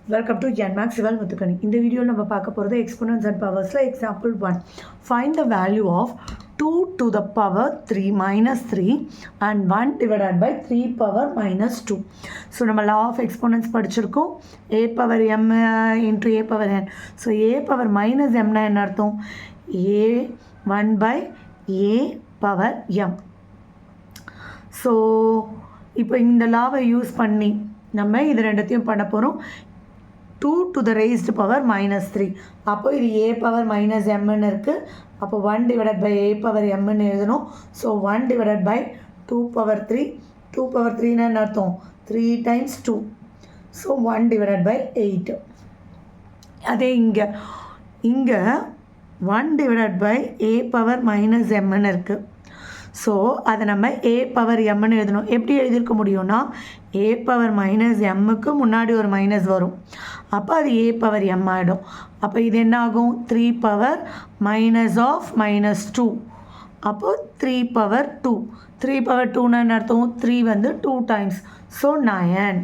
Welcome to Yanmax Sival Muthukani. In the video, we will talk about the exponents and powers. Example 1. Find the value of 2 to the power 3 minus 3 and 1 divided by 3 power minus 2. So, we law of exponents padichirukkom a power m into a power n. So, a power minus m na enna artham? A 1 by a power m. So, இப்போ இந்த லாவை use பண்ணி நம்ம இது ரெண்டுத்தையும் பண்ண போகிறோம். 2 to the raised power minus 3. அப்போ இது a power minus mன்னு இருக்குது. அப்போ 1 divided by a power mன்னு எழுதணும். So 1 divided by 2 power 3. 2 power 3ன்னு என்ன அர்த்தம்? 3 times 2. So 1 divided by 8. அதே இங்கே 1 divided by a power minus mன்னு இருக்குது. ஸோ அதை நம்ம a பவர் எம்னு எழுதணும். எப்படி எழுதியிருக்க முடியும்னா a பவர் மைனஸ் எம்முக்கு முன்னாடி ஒரு மைனஸ் வரும். அப்போ அது a பவர் எம் ஆகிடும். அப்போ இது என்ன ஆகும்? 3 பவர் மைனஸ் ஆஃப் மைனஸ் 2. அப்போது 3 பவர் 2. 3 பவர் 2ன்னு அர்த்தம் 3 வந்து 2 டைம்ஸ். ஸோ 9.